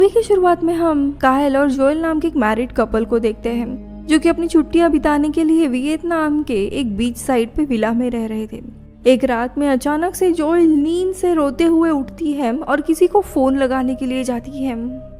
Movie की शुरुआत में हम कायल और जोएल नाम के एक मैरिड कपल को देखते हैं जो कि अपनी छुट्टियां बिताने के लिए वियतनाम के एक बीच साइड पे विला में रह रहे थे। एक रात में अचानक से जोएल नींद से रोते हुए उठती है और किसी को फोन लगाने के लिए जाती है,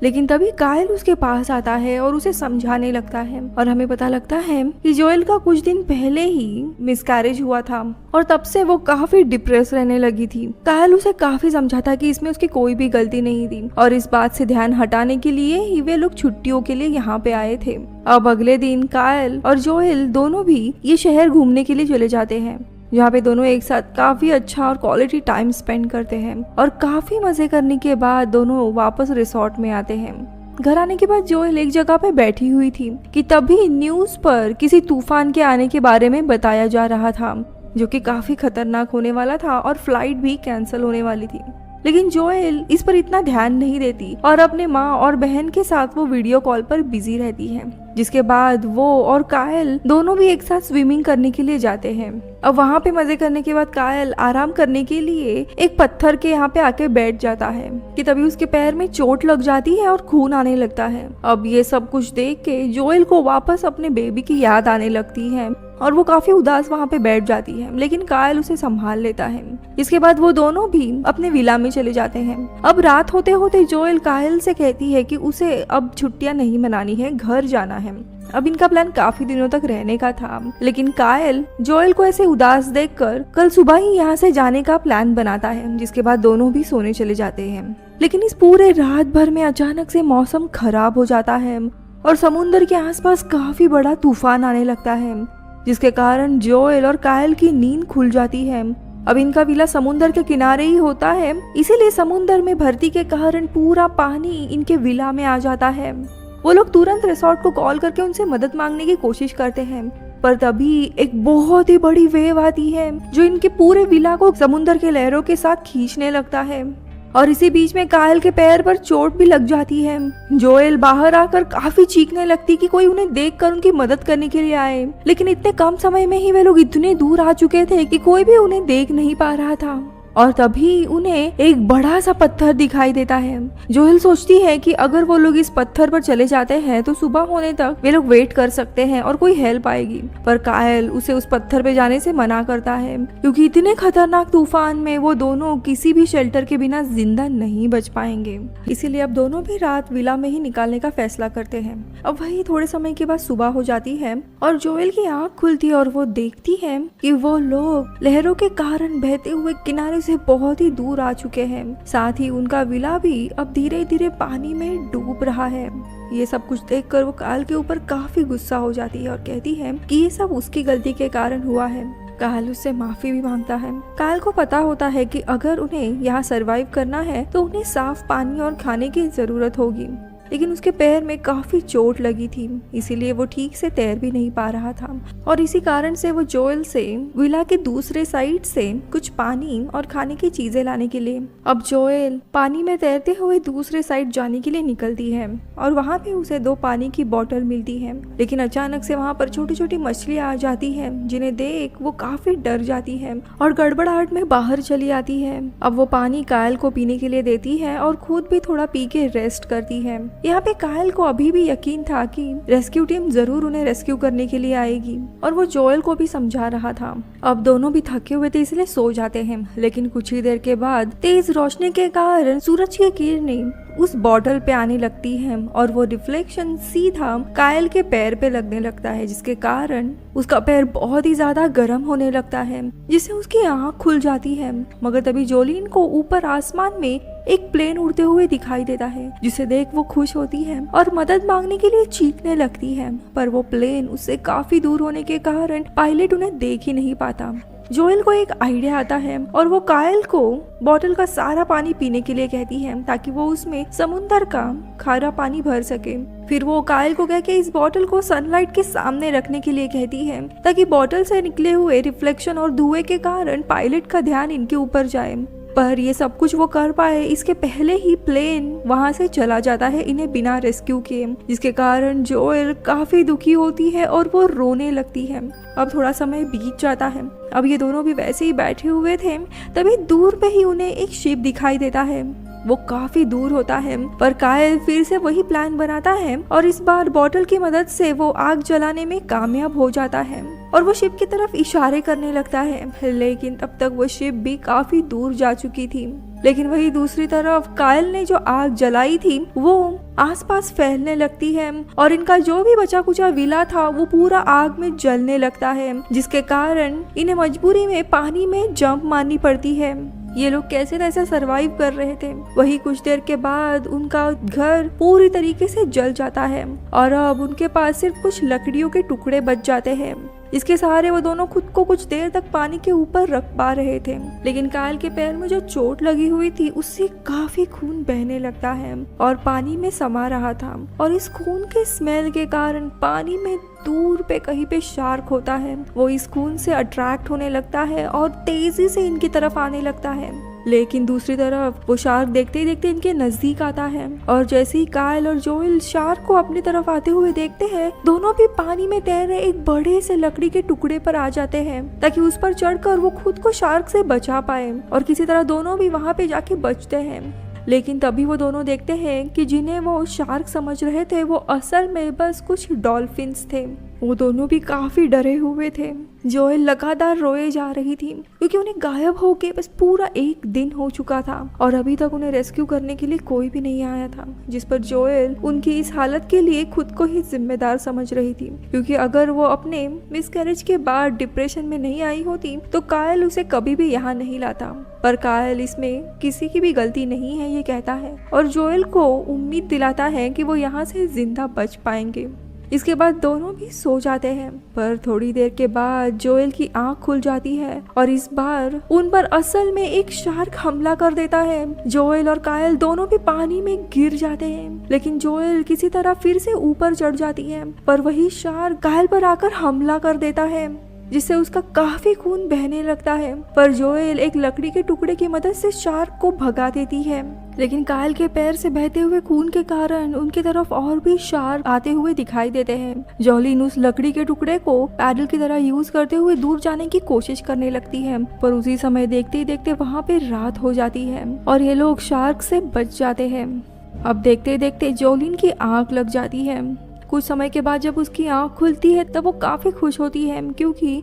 लेकिन तभी कायल उसके पास आता है और उसे समझाने लगता है और हमें पता लगता है कि जोएल का कुछ दिन पहले ही मिसकैरेज हुआ था और तब से वो काफी डिप्रेस रहने लगी थी। कायल उसे काफी समझाता कि इसमें उसकी कोई भी गलती नहीं थी और इस बात से ध्यान हटाने के लिए ही वे लोग छुट्टियों के लिए यहाँ पे आए थे। अब अगले दिन कायल और जोएल दोनों भी ये शहर घूमने के लिए चले जाते हैं, जहाँ पे दोनों एक साथ काफी अच्छा और क्वालिटी टाइम स्पेंड करते हैं और काफी मजे करने के बाद दोनों वापस रिसोर्ट में आते हैं। घर आने के बाद जोएल एक जगह पे बैठी हुई थी कि तभी न्यूज पर किसी तूफान के आने के बारे में बताया जा रहा था, जो कि काफी खतरनाक होने वाला था और फ्लाइट भी कैंसिल होने वाली थी। लेकिन जोएल इस पर इतना ध्यान नहीं देती और अपने माँ और बहन के साथ वो वीडियो कॉल पर बिजी रहती है, जिसके बाद वो और कायल दोनों भी एक साथ स्विमिंग करने के लिए जाते हैं। अब वहाँ पे मजे करने के बाद कायल आराम करने के लिए एक पत्थर के यहाँ पे आके बैठ जाता है कि तभी उसके पैर में चोट लग जाती है और खून आने लगता है। अब ये सब कुछ देख के जोएल को वापस अपने बेबी की याद आने लगती है और वो काफी उदास वहाँ पे बैठ जाती है, लेकिन कायल उसे संभाल लेता है। इसके बाद वो दोनों भी अपने विला में चले जाते हैं। अब रात होते होते जोएल कायल से कहती है कि उसे अब छुट्टियां नहीं मनानी है, घर जाना है। अब इनका प्लान काफी दिनों तक रहने का था, लेकिन कायल जोएल को ऐसे उदास देखकर कल सुबह ही यहाँ से जाने का प्लान बनाता है, जिसके बाद दोनों भी सोने चले जाते हैं। लेकिन इस पूरे रात भर में अचानक से मौसम खराब हो जाता है और समुद्र के आसपास काफी बड़ा तूफान आने लगता है, जिसके कारण जोएल और कायल की नींद खुल जाती है। अब इनका विला समुद्र के किनारे ही होता है, इसीलिए समुद्र में भरती के कारण पूरा पानी इनके विला में आ जाता है। वो लोग तुरंत रिसोर्ट को कॉल करके उनसे मदद मांगने की कोशिश करते हैं, पर तभी एक बहुत ही बड़ी वेव आती है जो इनके पूरे विला को समुद्र के लहरों के साथ खींचने लगता है और इसी बीच में कायल के पैर पर चोट भी लग जाती है। जोएल बाहर आकर काफी चीखने लगती कि कोई उन्हें देखकर उनकी मदद करने के लिए आए, लेकिन इतने कम समय में ही वे लोग इतने दूर आ चुके थे कि कोई भी उन्हें देख नहीं पा रहा था और तभी उन्हें एक बड़ा सा पत्थर दिखाई देता है। जोएल सोचती है कि अगर वो लोग इस पत्थर पर चले जाते हैं तो सुबह होने तक वे लोग वेट कर सकते हैं और कोई हेल्प आएगी, पर कायल उसे उस पत्थर पे जाने से मना करता है क्योंकि इतने खतरनाक तूफान में वो दोनों किसी भी शेल्टर के बिना जिंदा नहीं बच पाएंगे। इसीलिए अब दोनों भी रात विला में ही निकालने का फैसला करते हैं। अब वही थोड़े समय के बाद सुबह हो जाती है और जोएल की आँख खुलती है और वो देखती है कि वो लोग लहरों के कारण बहते हुए किनारे से बहुत ही दूर आ चुके हैं। साथ ही उनका विला भी अब धीरे धीरे पानी में डूब रहा है। ये सब कुछ देखकर वो कायल के ऊपर काफी गुस्सा हो जाती है और कहती है कि ये सब उसकी गलती के कारण हुआ है। कायल उससे माफी भी मांगता है। कायल को पता होता है कि अगर उन्हें यहाँ सरवाइव करना है तो उन्हें साफ पानी और खाने की जरूरत होगी, लेकिन उसके पैर में काफी चोट लगी थी, इसीलिए वो ठीक से तैर भी नहीं पा रहा था और इसी कारण से वो जोएल से विला के दूसरे साइड से कुछ पानी और खाने की चीजें लाने के लिए अब जोएल पानी में तैरते हुए दूसरे साइड जाने के लिए निकलती है और वहाँ पे उसे 2 पानी की बोतल मिलती है, लेकिन अचानक से वहाँ पर छोटी छोटी मछलियाँ आ जाती है, जिन्हें देख वो काफी डर जाती है और गड़बड़ाहट में बाहर चली आती है। अब वो पानी कायल को पीने के लिए देती है और खुद भी थोड़ा पी के रेस्ट करती है। यहाँ पे कायल को अभी भी यकीन था कि रेस्क्यू टीम जरूर उन्हें रेस्क्यू करने के लिए आएगी और वो जोएल को भी समझा रहा था। अब दोनों भी थके हुए थे इसलिए सो जाते हैं, लेकिन कुछ ही देर के बाद तेज रोशनी के कारण सूरज की किरणें उस बॉटल पे आने लगती है और वो रिफ्लेक्शन सीधा कायल के पैर पे लगने लगता है, जिसके कारण उसका पैर बहुत ही ज्यादा गर्म होने लगता है, जिससे उसकी आँख खुल जाती है। मगर तभी जोलीन को ऊपर आसमान में एक प्लेन उड़ते हुए दिखाई देता है, जिसे देख वो खुश होती है और मदद मांगने के लिए चीखने लगती है, पर वो प्लेन उससे काफी दूर होने के कारण पायलट उन्हें देख ही नहीं पाता। जोएल को एक आइडिया आता है और वो कायल को बोतल का सारा पानी पीने के लिए कहती है ताकि वो उसमें समुद्र का खारा पानी भर सके। फिर वो कायल को कह के इस बोतल को सनलाइट के सामने रखने के लिए कहती है ताकि बोतल से निकले हुए रिफ्लेक्शन और धुएं के कारण पायलट का ध्यान इनके ऊपर जाए। पर ये सब कुछ वो कर पाए इसके पहले ही प्लेन वहां से चला जाता है इन्हें बिना रेस्क्यू किए, जिसके कारण जोएल काफी दुखी होती है और वो रोने लगती है। अब थोड़ा समय बीत जाता है। अब ये दोनों भी वैसे ही बैठे हुए थे, तभी दूर पे ही उन्हें एक शिप दिखाई देता है। वो काफी दूर होता है। पर कायल फिर से वही प्लान बनाता है और इस बार बॉटल की मदद से वो आग जलाने में कामयाब हो जाता है और वो शिप की तरफ इशारे करने लगता है। लेकिन तब तक वो शिप भी काफी दूर जा चुकी थी। लेकिन वही दूसरी तरफ कायल ने जो आग जलाई थी वो आसपास फैलने लगती है और इनका जो भी बचा कुचा विला था वो पूरा आग में जलने लगता है, जिसके कारण इन्हें मजबूरी में पानी में जंप मारनी पड़ती है। ये लोग कैसे तैसे सरवाइव कर रहे थे। वही कुछ देर के बाद उनका घर पूरी तरीके से जल जाता है और अब उनके पास सिर्फ कुछ लकड़ियों के टुकड़े बच जाते हैं। इसके सहारे वो दोनों खुद को कुछ देर तक पानी के ऊपर रख पा रहे थे। लेकिन कायल के पैर में जो चोट लगी हुई थी उससे काफी खून बहने लगता है और पानी में समा रहा था और इस खून के स्मेल के कारण पानी में दूर पे कहीं पे शार्क होता है। वो इस खून से अट्रैक्ट होने लगता है और तेजी से इनकी तरफ आने लगता है। लेकिन दूसरी तरफ वो शार्क देखते ही देखते इनके नजदीक आता है और जैसे ही कायल और जोएल शार्क को अपनी तरफ आते हुए देखते हैं, दोनों भी पानी में तैर रहे एक बड़े से लकड़ी के टुकड़े पर आ जाते हैं ताकि उस पर चढ़कर वो खुद को शार्क से बचा पाए और किसी तरह दोनों भी वहां पे जाके बचते हैं। लेकिन तभी वो दोनों देखते हैं कि जिन्हें वो शार्क समझ रहे थे वो असल में बस कुछ डॉल्फिन्स थे। वो दोनों भी काफी डरे हुए थे। जोएल लगातार रोए जा रही थी क्योंकि उन्हें गायब होके बस पूरा एक दिन हो चुका था और अभी तक उन्हें रेस्क्यू करने के लिए कोई भी नहीं आया था, जिस पर जोएल उनकी इस हालत के लिए खुद को ही जिम्मेदार समझ रही थी। क्योंकि अगर वो अपने मिसकैरेज के बाद डिप्रेशन में नहीं आई होती तो कायल उसे कभी भी यहाँ नहीं लाता। पर कायल इसमें किसी की भी गलती नहीं है ये कहता है और जोएल को उम्मीद दिलाता है कि वो यहाँ से जिंदा बच पाएंगे। इसके बाद दोनों भी सो जाते हैं। पर थोड़ी देर के बाद जोएल की आंख खुल जाती है और इस बार उन पर असल में एक शार्क हमला कर देता है। जोएल और कायल दोनों भी पानी में गिर जाते हैं, लेकिन जोएल किसी तरह फिर से ऊपर चढ़ जाती है। पर वही शार्क कायल पर आकर हमला कर देता है जिससे उसका काफी खून बहने लगता है। पर जोएल एक लकड़ी के टुकड़े की मदद से शार्क को भगा देती है। लेकिन कायल के पैर से बहते हुए खून के कारण उनकी तरफ और भी शार्क आते हुए दिखाई देते हैं। जोलिन उस लकड़ी के टुकड़े को पैडल की तरह यूज करते हुए दूर जाने की कोशिश करने लगती है। पर उसी समय देखते ही देखते वहाँ पे रात हो जाती है और ये लोग शार्क से बच जाते हैं। अब देखते ही देखते जोलिन की आंख लग जाती है। कुछ समय के बाद जब उसकी आंख खुलती है तब वो काफी खुश होती है क्योंकि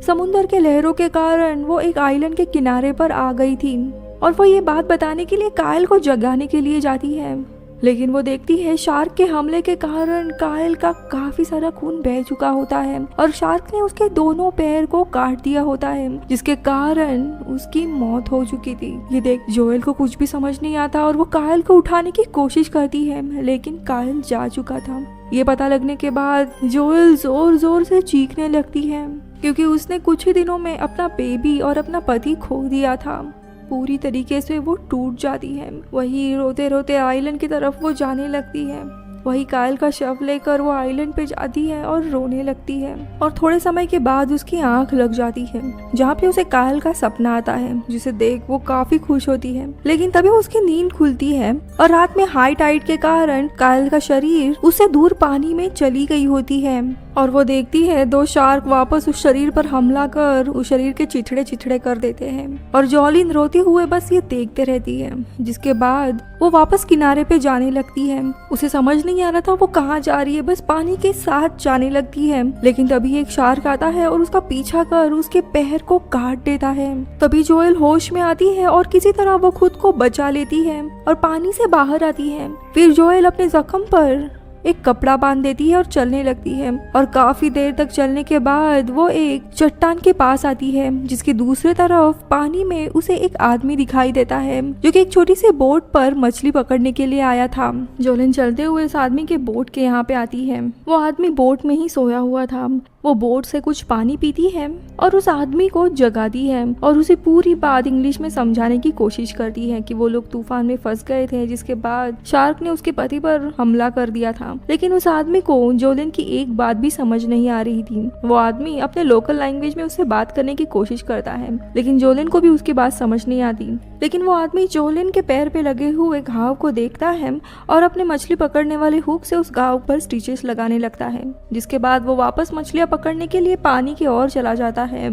समुद्र के लहरों के कारण वो एक आइलैंड के किनारे पर आ गई थी और वो ये बात बताने के लिए कायल को जगाने के लिए जाती है। लेकिन वो देखती है शार्क के हमले के कारण कायल का काफी सारा खून बह चुका होता है और शार्क ने उसके दोनों पैर को काट दिया होता है, जिसके कारण उसकी मौत हो चुकी थी। ये देख जोएल को कुछ भी समझ नहीं आता और वो कायल को उठाने की कोशिश करती है, लेकिन कायल जा चुका था। ये पता लगने के बाद जोएल जोर जोर से चीखने लगती है क्योंकि उसने कुछ ही दिनों में अपना बेबी और अपना पति खो दिया था। पूरी तरीके से वो टूट जाती है। वही रोते रोते आइलैंड की तरफ वो जाने लगती है। वही कायल का शव लेकर वो आइलैंड पे जाती है और रोने लगती है और थोड़े समय के बाद उसकी आंख लग जाती है जहाँ पे उसे कायल का सपना आता है, जिसे देख वो काफी खुश होती है। लेकिन तभी उसकी नींद खुलती है और रात में हाई टाइड के कारण कायल का शरीर उससे दूर पानी में चली गई होती है और वो देखती है दो शार्क वापस उस शरीर पर हमला कर उस शरीर के चिथड़े चिथड़े कर देते हैं और जोलिन रोते हुए बस ये देखते रहती है। जिसके बाद वो वापस किनारे पे जाने लगती है। उसे समझ नहीं आ रहा था वो कहाँ जा रही है, बस पानी के साथ जाने लगती है। लेकिन तभी एक शार्क आता है और उसका पीछा कर उसके पैर को काट देता है। तभी जोएल होश में आती है और किसी तरह वो खुद को बचा लेती है और पानी से बाहर आती है। फिर जोएल अपने जख्म पर एक कपड़ा बांध देती है और चलने लगती है और काफी देर तक चलने के बाद वो एक चट्टान के पास आती है जिसकी दूसरी तरफ पानी में उसे एक आदमी दिखाई देता है जो कि एक छोटी सी बोट पर मछली पकड़ने के लिए आया था। जोलिन चलते हुए इस आदमी के बोट के यहाँ पे आती है। वो आदमी बोट में ही सोया हुआ था। वो बोट से कुछ पानी पीती है और उस आदमी को जगाती है और उसे पूरी बात इंग्लिश में समझाने की कोशिश करती है कि वो लोग तूफान में फंस गए थे, जिसके बाद शार्क ने उसके पति पर हमला कर दिया था। लेकिन उस आदमी को जोलिन की एक बात भी समझ नहीं आ रही थी। वो आदमी अपने लोकल लैंग्वेज में उससे बात करने की कोशिश करता है, लेकिन जोलिन को भी उसकी बात समझ नहीं आती। लेकिन वो आदमी जोलिन के पैर पे लगे हुए घाव को देखता है और अपने मछली पकड़ने वाले हुक से उस घाव पर स्टिचेस लगाने लगता है। जिसके बाद वो वापस मछलियां पकड़ने के लिए पानी की ओर चला जाता है।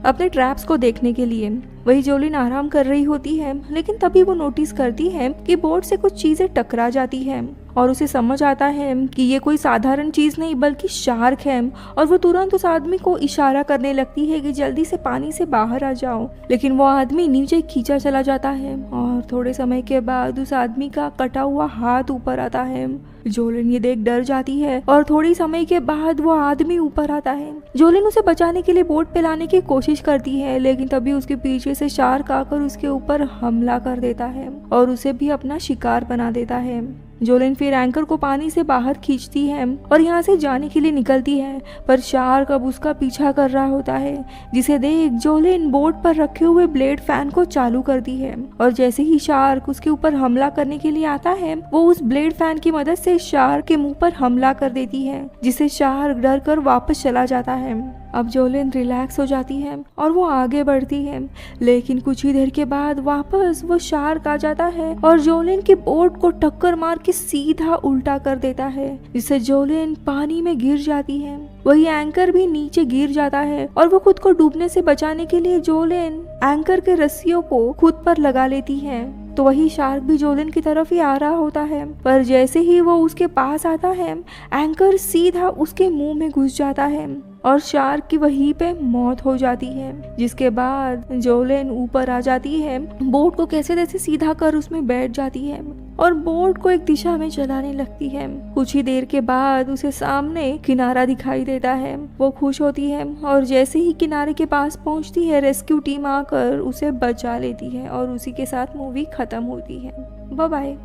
अपने ट्रैप्स को देखने के लिए। वही जोलिन आराम कर रही होती है, लेकिन तभी वो नोटिस करती है कि बोट से कुछ चीजें टकरा जाती है और उसे समझ आता है कि ये कोई साधारण चीज नहीं बल्कि शार्क है। और वो तुरंत उस आदमी को इशारा करने लगती है कि जल्दी से पानी से बाहर आ जाओ, लेकिन वो आदमी नीचे खींचा चला जाता है और थोड़े समय के बाद उस आदमी का कटा हुआ हाथ ऊपर आता है। जोलिन ये देख डर जाती है और थोड़ी समय के बाद वो आदमी ऊपर आता है। जोलिन उसे बचाने के लिए बोट पे लाने की कोशिश करती है, लेकिन तभी उसके पीछे से शार्क आकर उसके ऊपर हमला कर देता है और उसे भी अपना शिकार बना देता है। जोलिन फिर एंकर को पानी से बाहर खींचती है और यहाँ से जाने के लिए निकलती है, पर शार्क अब उसका पीछा कर रहा होता है, जिसे देख जोलिन बोट पर रखे हुए ब्लेड फैन को चालू करती है और जैसे ही शार्क उसके ऊपर हमला करने के लिए आता है, वो उस ब्लेड फैन की मदद से शार्क के मुंह पर हमला कर देती है, जिससे शार्क डर कर वापस चला जाता है। अब जोलिन रिलैक्स हो जाती है और वो आगे बढ़ती है, लेकिन कुछ ही देर के बाद वापस वो शार्क आ जाता है और जोलिन की बोट को टक्कर मार के सीधा उल्टा कर देता है, जिससे जोलिन पानी में गिर जाती है। वही एंकर भी नीचे गिर जाता है और वो खुद को डूबने से बचाने के लिए जोलिन एंकर के रस्सियों को खुद पर लगा लेती है। तो वही शार्क भी जोलिन की तरफ ही आ रहा होता है, पर जैसे ही वो उसके पास आता है, एंकर सीधा उसके मुंह में घुस जाता है और शार्क की वहीं पे मौत हो जाती है। जिसके बाद जोलिन ऊपर आ जाती है, बोट को कैसे तैसे सीधा कर उसमें बैठ जाती है और बोट को एक दिशा में चलाने लगती है। कुछ ही देर के बाद उसे सामने किनारा दिखाई देता है। वो खुश होती है और जैसे ही किनारे के पास पहुंचती है, रेस्क्यू टीम आकर उसे बचा लेती है और उसी के साथ मूवी खत्म होती है। Bye bye.